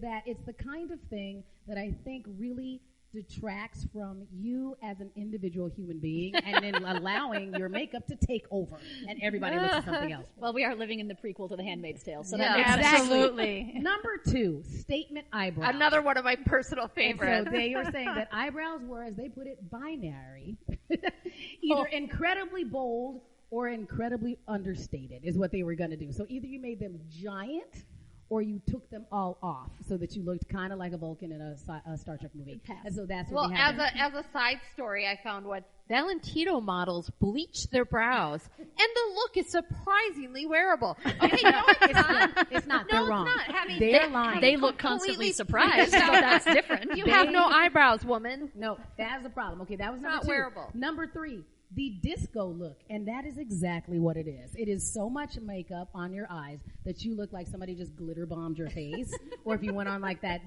that it's the kind of thing that I think really detracts from you as an individual human being and then allowing your makeup to take over and everybody looks at something else. Well, we are living in the prequel to The Handmaid's Tale, so yeah, that makes sense. absolutely. Number 2, statement eyebrows. Another one of my personal favorites. So they were saying that eyebrows were, as they put it, binary, either incredibly bold or incredibly understated is what they were going to do. So either you made them giant or you took them all off so that you looked kind of like a Vulcan in a Star Trek movie. And so that's what we had. As a side story, I found one. Valentino models bleach their brows, and the look is surprisingly wearable. Okay, no, it's not. It's not. No, They're wrong. It's not. I mean, they're lying. They look constantly surprised, so that's different. You have no eyebrows, woman. No, that's the problem. Okay, that was It's number not 2. wearable. Number 3. The disco look, and that is exactly what it is. It is so much makeup on your eyes that you look like somebody just glitter bombed your face, or if you went on like that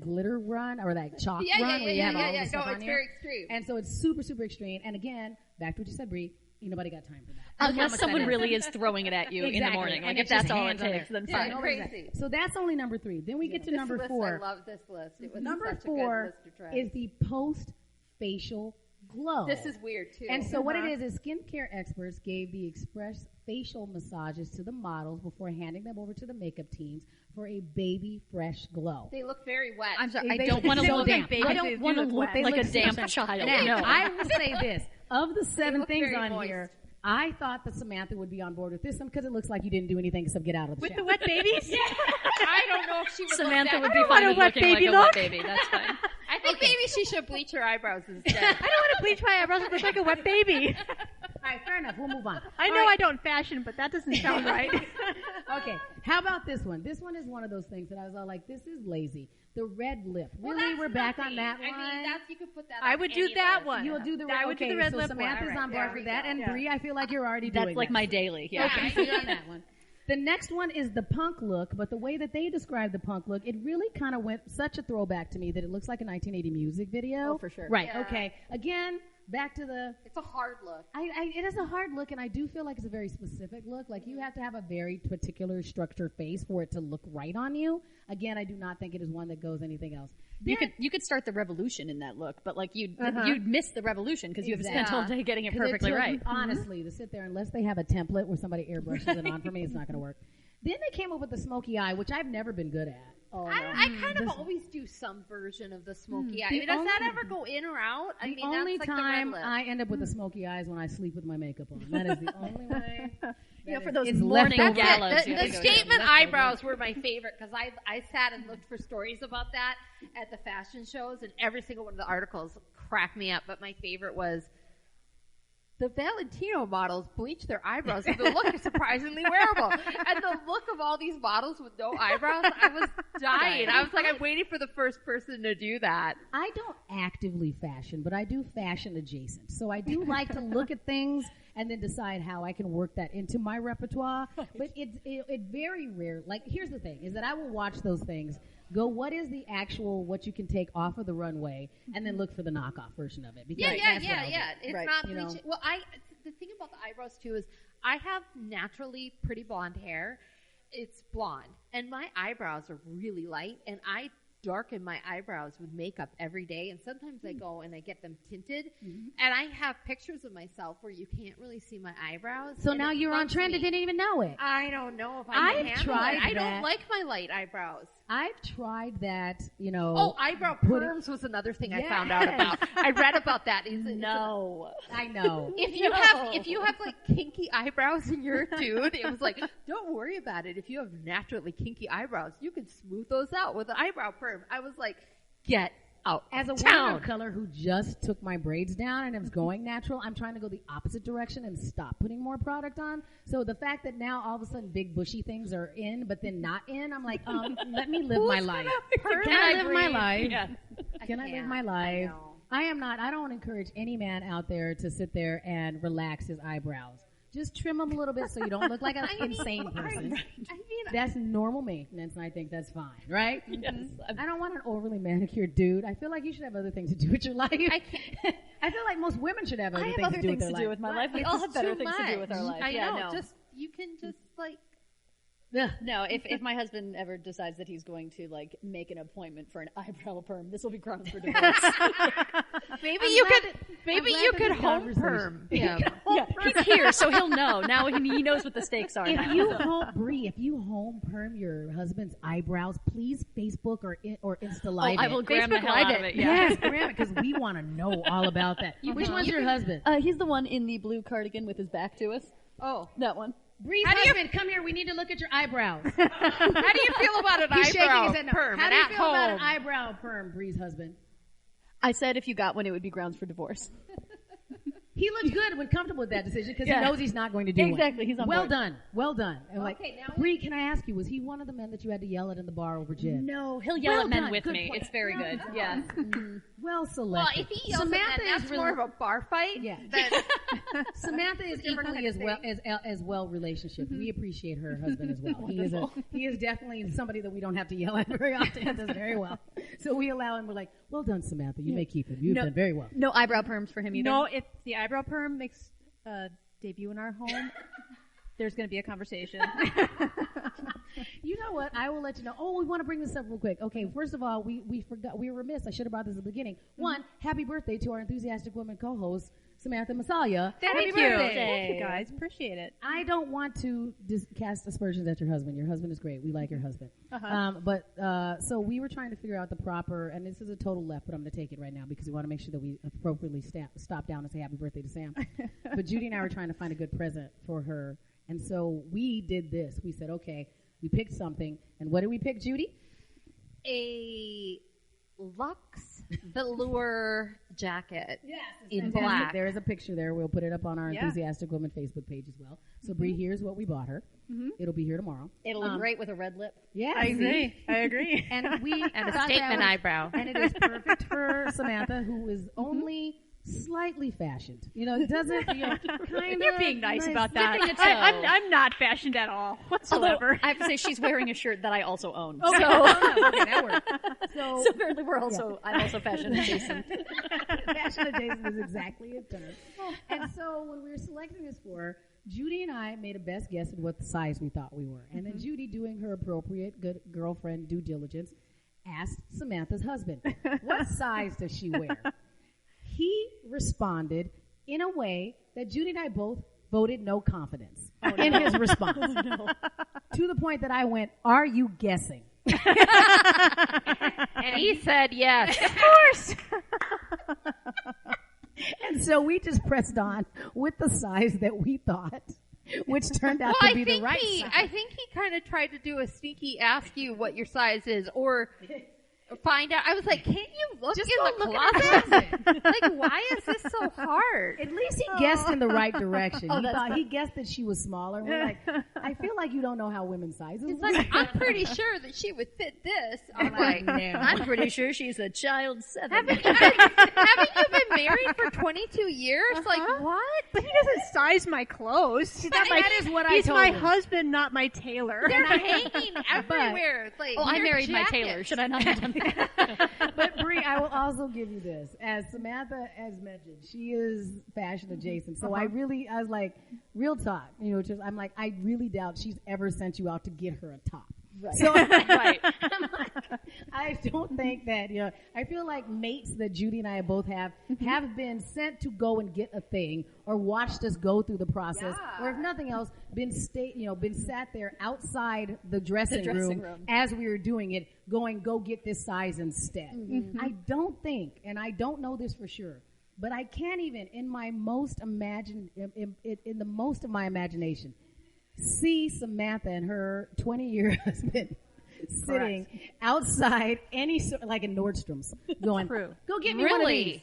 glitter run or that chalk run where you have all this stuff on it's here. very extreme. And so it's super, super extreme. And again, back to what you said, Bree. Ain't nobody got time for that. Unless someone really is throwing it at you in the morning. Like, if that's all it takes, then fine. Yeah, crazy. So that's only number 3. Then we get to number 4. I love this list. It was Number such 4 a good list to try. is the post-facial glow. This is weird, too. And so what it is skincare experts gave the express facial massages to the models before handing them over to the makeup teams for a baby fresh glow. They look very wet. I'm sorry, I don't want to look damp. I don't want to look like a damp child. Now, No. I will say this. Of the 7 look things very on moist. here, I thought that Samantha would be on board with this one because it looks like you didn't do anything except get out of the With shower. the wet babies? I don't know if she would Samantha look would that be want fine a with wet looking like baby a wet look. baby. That's fine. I think maybe she should bleach her eyebrows instead. I don't want to bleach my eyebrows. It looks like a wet baby. All right, fair enough. We'll move on. I know I don't fashion, but that doesn't sound right. Okay, how about this one? This one is one of those things that I was all like, this is lazy. The red lip. Really, we're back on that one? I mean, you could put that I on would do any that list. one. You'll do the I would do the red so lip Samantha's one. on board There for we that, go. and Yeah. Bree, I feel like you're already doing That's like that. my daily. Yeah. Okay, so you're on that one. The next one is the punk look, but the way that they described the punk look, it really kind of went such a throwback to me that it looks like a 1980 music video. Oh, for sure. Right, Yeah. okay. Again, back to the... It's a hard look. it is a hard look, and I do feel like it's a very specific look. Like, you have to have a very particular structured face for it to look right on you. Again, I do not think it is one that goes anything else. You could start the revolution in that look, but like you'd miss the revolution because you have spent Exactly. all day getting it 'Cause perfectly took- right. Honestly, to sit there, unless they have a template where somebody airbrushes it on for me, it's not going to work. Then they came up with the smoky eye, which I've never been good at. I kind of always do some version of the smoky eye. The Does that only- ever go in or out? I mean, The only that's like time the red lip. I end up with the smoky eyes when I sleep with my makeup on. That is the only way. For those It's morning leftover. galas. The you have to go to. statement eyebrows were my favorite because I sat and looked for stories about that at the fashion shows, and every single one of the articles cracked me up. But my favorite was the Valentino models bleach their eyebrows, and the look is surprisingly wearable. And the look of all these models with no eyebrows, I was dying. I was like, I'm waiting for the first person to do that. I don't actively fashion, but I do fashion adjacent. So I do like to look at things and then decide how I can work that into my repertoire. But it very rare. Like, here's the thing, is that I will watch those things, go, what is the actual, what you can take off of the runway, and then look for the knockoff version of it. Because that's relevant. It's Right. not You know. bleaching. Well, the thing about the eyebrows, too, is I have naturally pretty blonde hair. It's blonde. And my eyebrows are really light, and I darken my eyebrows with makeup every day, and sometimes I go and I get them tinted, and I have pictures of myself where you can't really see my eyebrows. So and now it you're on bugs trend me. and didn't even know it. I don't know if I I've can handle tried it. I that. don't like my light eyebrows. I've tried that, Oh, eyebrow put it- perms was another thing I found out about. I read about that. No. I know. If you have like kinky eyebrows and you're a dude, it was like, don't worry about it. If you have naturally kinky eyebrows, you can smooth those out with an eyebrow perm. I was like, get out. As a woman of color who just took my braids down and is going natural, I'm trying to go the opposite direction and stop putting more product on. So the fact that now all of a sudden big bushy things are in, but then not in, I'm like, let me live my life. Can I live my life? Yeah. Can I live my life? I don't encourage any man out there to sit there and relax his eyebrows. Just trim them a little bit so you don't look like an insane person. That's normal maintenance, and I think that's fine, right? Yes. I don't want an overly manicured dude. I feel like you should have other things to do with your life. I feel like most women should have other I have things other to do with things their to do life. with my life. We all have better things to do with our life. I Yeah, know. no. You can just like Ugh. No, if my husband ever decides that he's going to like make an appointment for an eyebrow perm, this will be grounds for divorce. Maybe you could home perm. Yeah. Yeah, he's here, so he'll know. Now he knows what the stakes are. If you home perm your husband's eyebrows, please Facebook or Insta Live. I will grab the hell out of it. Yeah. Yes, grab it because we want to know all about that. Which one's your husband? He's the one in the blue cardigan with his back to us. Oh, that one. Bree's husband, come here. We need to look at your eyebrows. How do you feel about an eyebrow perm? How do you feel about an eyebrow perm, Bree's husband? I said if you got one, it would be grounds for divorce. He looks good when comfortable with that decision because he knows he's not going to do it. Exactly, he's on well board. done, well done. And Okay, now Bree, can I ask you, was he one of the men that you had to yell at in the bar over gin? No, he'll yell Well at men done, with good me. point. It's very Well good. done. Yeah. Well Well, selected. if he yells Samantha at that, is that's more of a bar fight. Yeah. than- Samantha is equally as well relationship. We appreciate her husband as well. He is definitely somebody that we don't have to yell at very often. Does very well. So we allow him. We're like, well done, Samantha. You may keep him. You've done very well. No eyebrow perms for him either. No, if the eyebrow perm makes a debut in our home, there's going to be a conversation. You know what? I will let you know. Oh, we want to bring this up real quick. Okay, first of all, we forgot. We were remiss. I should have brought this at the beginning. One, happy birthday to our enthusiastic woman co-host, Samantha Masalia. Thank Thank you. you guys. Appreciate it. I don't want to cast aspersions at your husband. Your husband is great. We like your husband. So we were trying to figure out the proper, and this is a total left, but I'm going to take it right now because we want to make sure that we appropriately stop down and say happy birthday to Sam. But Judy and I were trying to find a good present for her, and so we did this. We said, okay, we picked something, and what did we pick, Judy? A Lux velour jacket in Fantastic. black. There is a picture there. We'll put it up on our Enthusiastic Woman Facebook page as well. So, Bree, here's what we bought her. It'll be here tomorrow. It'll look great with a red lip. Yeah, I agree. And we And a thought statement that eyebrow. and it is perfect for Samantha, who is only slightly fashioned. You know, it doesn't kind of. You're being nice about that. Dipping a toe. I'm not fashioned at all Although whatsoever. I have to say she's wearing a shirt that I also own. Okay, that works. So apparently I'm also fashion adjacent. Fashion adjacent is exactly a term. And so when we were selecting this for her, Judy and I made a best guess at what size we thought we were. And then Judy, doing her appropriate good girlfriend due diligence, asked Samantha's husband, what size does she wear? He responded in a way that Judy and I both voted no confidence in his response. To the point that I went, are you guessing? And he said yes. Of course. And so we just pressed on with the size that we thought, which turned out to be the right size. I think he kind of tried to do a sneaky ask you what your size is or find out. I was like, can't you look Just in go the look in the closet? Like, why is this so hard? At least he guessed in the right direction. He guessed that she was smaller. We're like, I feel like you don't know how women's sizes It's work. like, I'm pretty sure that she would fit this. I'm like, no. I'm pretty sure she's a child 7. haven't you been married for 22 years? Like, what? But he doesn't size my clothes. He's not That is what I He's told my him. husband, not my tailor. They're hanging everywhere. It's like, Oh, I your married my jackets. tailor. Should I not have done that? But Bree, I will also give you this. As Samantha has mentioned, she is fashion adjacent. So I was like, real talk. You know, I'm like, I really doubt she's ever sent you out to get her a top. Right. So Right. I don't think that, you know, I feel like mates that Judy and I both have been sent to go and get a thing or watched us go through the process or if nothing else, been sat there outside the dressing room as we were doing it going, go get this size instead. I don't think, and I don't know this for sure, but I can't even in the most of my imagination see Samantha and her 20-year husband sitting outside like in Nordstrom's going, True. go get me one of these.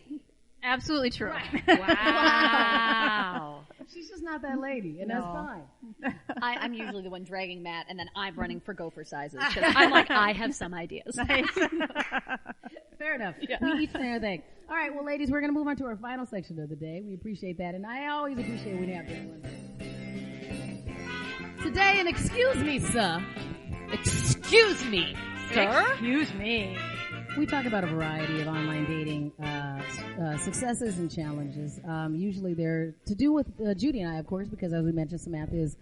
Absolutely true. Wow. She's just not that lady, and that's fine. I'm usually the one dragging Matt, and then I'm running for gopher sizes. 'Cause I'm like, I have some ideas. Fair enough. We each say our thing. All right, well, ladies, we're going to move on to our final section of the day. We appreciate that, and I always appreciate when you have this one. Today, and excuse me, sir. Excuse me, sir. Excuse me. We talk about a variety of online dating successes and challenges. Usually they're to do with Judy and I, of course, because as we mentioned, Samantha is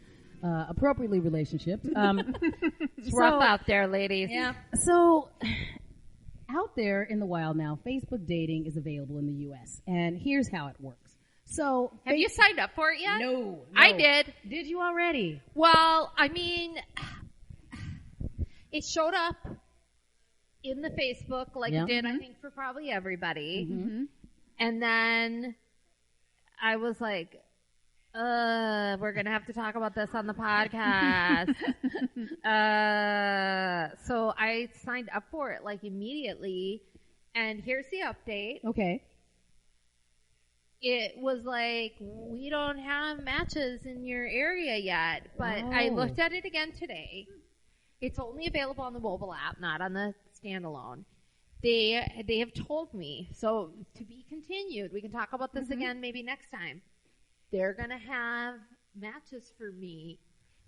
appropriately relationships. It's rough out there, ladies. Yeah. So out there in the wild now, Facebook dating is available in the U.S. And here's how it works. So Have you signed up for it yet? No. I did. Did you already? Well, I mean, it showed up in the Facebook like Yeah. it did, I think, for probably everybody. Mm-hmm. And then I was like, we're going to have to talk about this on the podcast. So I signed up for it like immediately. And here's the update. Okay. It was like, we don't have matches in your area yet. But I Oh. looked at it again today. It's only available on the mobile app, not on the standalone. They have told me, so to be continued, we can talk about this again maybe next time. They're going to have matches for me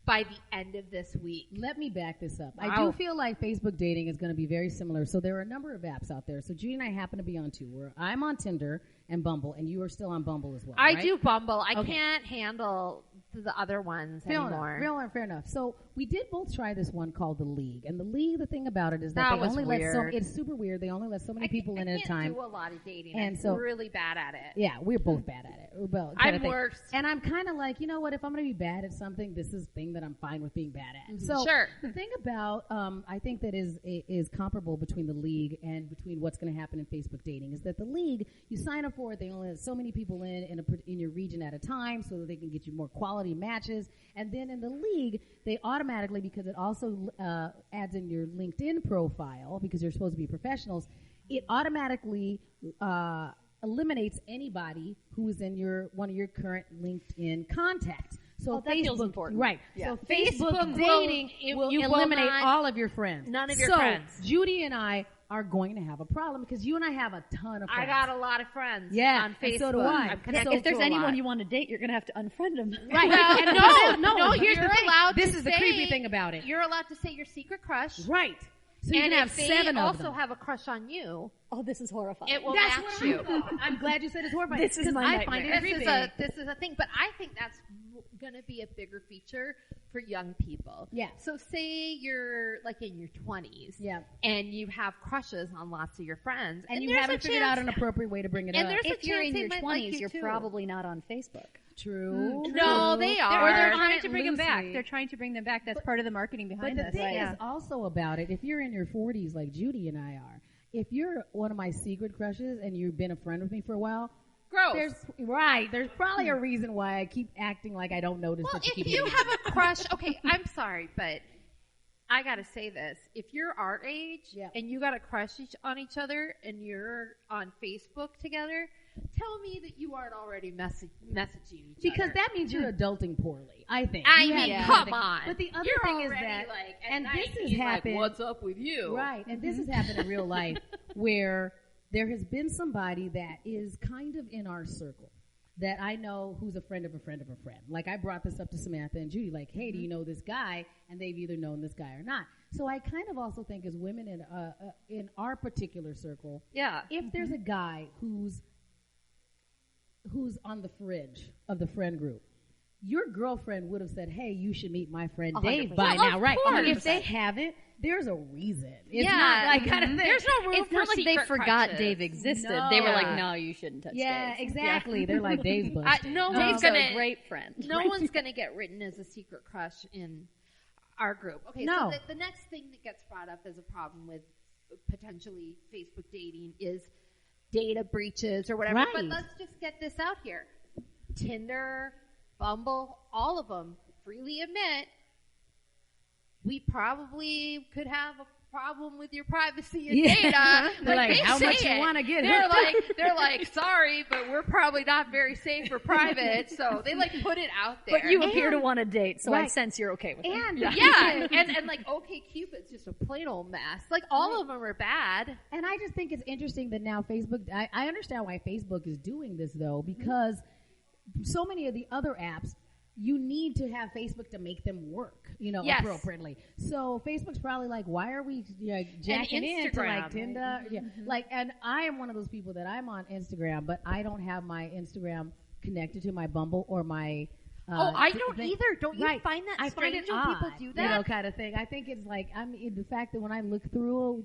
by the end of this week. Let me back this up. Wow. I do feel like Facebook dating is going to be very similar. So there are a number of apps out there. So Judy and I happen to be on two. I'm on Tinder and Bumble, and you are still on Bumble as well, I right? do Bumble. I Okay. can't handle the other ones anymore. Fair enough. So we did both try this one called The League. And The League, the thing about it is that That they was only weird. it's super weird. They only let so many people in at a time. I can't do a lot of dating. And I'm so- really bad at it. Yeah, we're both bad at it. We're both I'm kinda thing. worse. And I'm kind of like, you know what? If I'm going to be bad at something, this is the thing that I'm fine with being bad at. So Sure. the thing about, I think that is comparable between The League and between what's going to happen in Facebook dating is that The League, you sign up for it, they only let so many people in your region at a time so that they can get you more quality matches. And then in The League, they automatically, because it also adds in your LinkedIn profile, because you're supposed to be professionals, it automatically eliminates anybody who is in one of your current LinkedIn contacts. So that feels important. Right. Yeah. So Facebook Facebook dating will- will you will eliminate not- all of your friends. None of your so friends. Judy and I are going to have a problem because you and I have a ton of friends. I got a lot of friends Yeah, on and Facebook. so do I. I'm Yeah, connected so If there's to a anyone lot. you want to date, you're going to have to unfriend them. Right. Well, And no, here's the you're thing. allowed This to is the say- creepy thing about it. You're allowed to say your secret crush. Right. So you And can have if they 7 of also them. have a crush on you, Oh, this is horrifying. it will That's match what you. I thought. I'm glad you said it's horrifying. This is 'cause my I nightmare. find it This creepy. this is a thing, but I think that's going to be a bigger feature for young people. Yeah. So say you're like in your 20s, Yeah. and you have crushes on lots of your friends, and you there's haven't a figured out chance- an appropriate way to bring it And up. there's a If you're chance in they your might like 20s, you you're too. probably not on Facebook. True. No, they are. Or they're Or trying to bring them back. loosely. They're trying to bring them back. That's part of the marketing But behind the this. thing Yeah. is also about it, if you're in your 40s like Judy and I are, if you're one of my secret crushes and you've been a friend with me for a while, Gross. there's probably a reason why I keep acting like I don't notice Well, that you if keep you hitting have a crush, okay, I'm sorry, but I gotta say this: if you're our age Yeah. and you got a crush on each other and you're on Facebook together, tell me that you aren't already messaging each because other. that means you're adulting poorly, I think. I You mean, have come nothing- on. But the other You're thing is already, that, like, at and night this has being happened, Like, what's up with you? right? And this has happened in real life, where there has been somebody that is kind of in our circle that I know who's a friend of a friend of a friend. Like I brought this up to Samantha and Judy, like, hey, do you know this guy? And they've either known this guy or not. So I kind of also think as women in our particular circle, Yeah. if there's a guy who's on the fridge of the friend group, your girlfriend would have said, hey, you should meet my friend Dave 100%. by Well, now, of right? course. If they haven't, there's a reason. It's Yeah. not like kind of thing. There's no room It's for not like they secret forgot crushes. Dave existed. No. They were Yeah. like, no, you shouldn't touch Yeah, Dave. exactly. They're like Dave's busted. No one's Dave's gonna a great friend. No one's going to get written as a secret crush in our group. Okay, No. so the next thing that gets brought up as a problem with potentially Facebook dating is data breaches or whatever. Right. But let's just get this out here. Tinder, Bumble, all of them freely admit we probably could have a problem with your privacy and Yeah. data. They're like, they how say much you it. wanna get They're hooked up? they're like, sorry, but we're probably not very safe or private. So they like put it out there. But you appear to want a date, so I Right. sense you're okay with it. And yeah, and like OkCupid's just a plain old mess. Like all of them are bad. And I just think it's interesting that now Facebook, I understand why Facebook is doing this though, because so many of the other apps, you need to have Facebook to make them work, Yes. appropriately. So Facebook's probably like, why are we jacking in to Instagram. like Tinder? Yeah. Like, and I am one of those people that I'm on Instagram, but I don't have my Instagram connected to my Bumble or my I don't either. Don't you right. find that I find strange it when odd, people do that? kind of thing. I think it's like the fact that when I look through